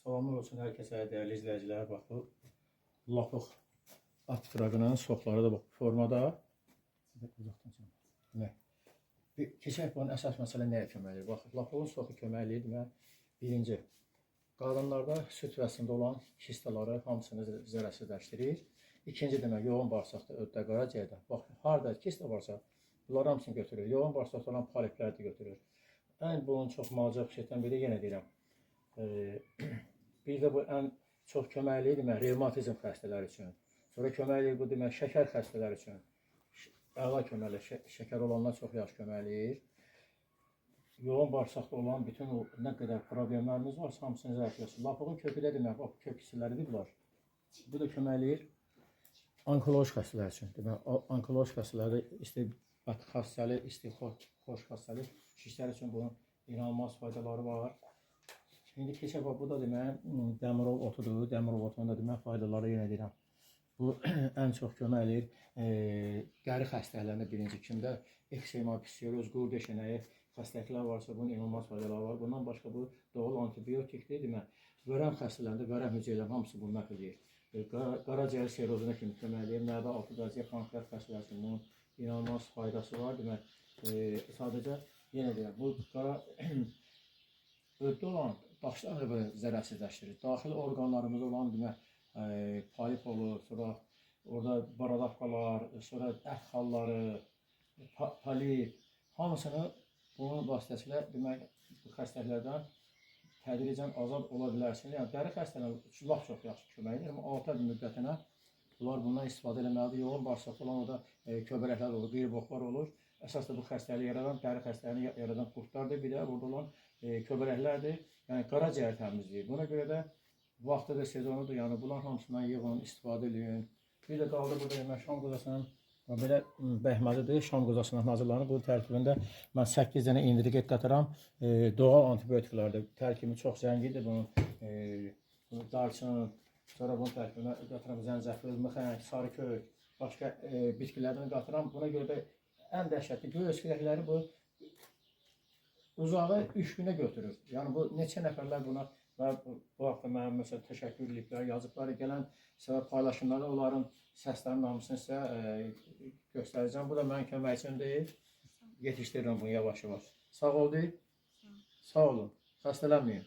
Salamlar olsun hər kəsə, dəyərli izləyicilər. Bax bu lapıq at qırağının soxları da bu formada. Keçək bunun əsas məsələ nəyə kömək edir? Bax, lapığın soxu kömək edir. Demək, birinci, qadınlarda süd vəsində olan kistaları hamısını zərərsizləşdirir. İkinci demək, yoğun bağırsaqda, öddə, qaraciyərdə. Bax, harada kista varsa, bunlar hamısını götürür. Yoğun bağırsaqda olan polipləri də götürür. Ən bunun çox macə xüsusiyyətdən biri yenə deyirəm. Bir də bu ən çox kömək eləyir demək, revmatizm xəstələri üçün. Sonra kömək eləyir bu demək, şəkər xəstələri üçün. Əla kömək eləyir, şəkər olanlar çox yaxşı kömək eləyir. Yoğun bağırsaqda olan bütün o nə qədər problemlərimiz varsa, hamısını zərərləşdirir. Lapığın kökü də demək, bax, kök hissələridir bunlar. Bu da kömək eləyir onkoloji xəstələr üçün. Demək, onkoloji xəstələri istibbat xəstəli, xoş xəstəli kişilər üçün bunun inanılmaz faydaları var. İndi keçək bax, bu da demək, dəmirov otudur. Dəmirov otunun da demək, faydaları yenə deyirəm. Bu ən çox kömək eləyir dəri xəstəliklərində birinci kimdə eksema, psoriyoz, qur deşənəyi xəstəliklər varsa, bunun inanılmaz faydaları var. Bundan başqa bu doğal antibiotikdir demək. Vərəm xəstələrində vərəm hüceyrələrinin hamısı bunu məhv edir. Qaraciyər serozuna kimi kömək eləyir. Mədə altı qaziyə pankreas xəstələrinin bunun inanılmaz faydası var demək. Sadəcə yenə deyirəm, bu qara öddə olan daşları zərərsizləşdirir. Daxili orqanlarımızda olan demək, polip olur, sonra orada baradavkalar, sonra ət xalları, polip, hamısını bunun vasitəsilə demək, bu xəstəliklərdən tədricən azad ola bilərsiniz. Yəni, dəri xəstəliklər laf çox yaxşı kömək edir, amma 6 ay müddətinə bunlar bundan istifadə eləməlidir. Yoğun bağırsaqda olan orada köbərəklər olur, qeyri-boxlar olur. Əsas da bu xəstəliyi yaradan, dəri xəstəliyini yaradan qurtlardır. Bir də burada olan köbərəklərdir. Yəni, qaraciyər təmizləyir. Buna görə də vaxtıdır, sezonudur. Yəni, bunların hamısından yığın, istifadə edin. Bir də qaldı burada demək, şam qozasının belə bəhməlidir. Şam qozasının hazırlanır. Bu tərkibində mən 8 dənə indiriget qatıram. Doğal antibiotiklərdir. Tərkibi çox zəngindir. Bunun darçın, sonra bunun tərkibində qatıram zəncəfil, mıxəng, sarı kök, başqa bitkilərdən qatıram. Buna görə də ən dəhşətli göy öskürəkləri bu uzağı 3 günə götürür. Yəni bu neçə nəfərlər buna və bu haqda mənim məsələn təşəkkür ediblər, yazıblar. Gələn səbəb paylaşımlarda onların səslərinin hamısını sizə göstərəcəm. Bu da mənim köməkçim deyil. Yetişdirirəm bunu yavaş-yavaş. Sağ ol deyil. Sağ olun. Xəstələnməyin.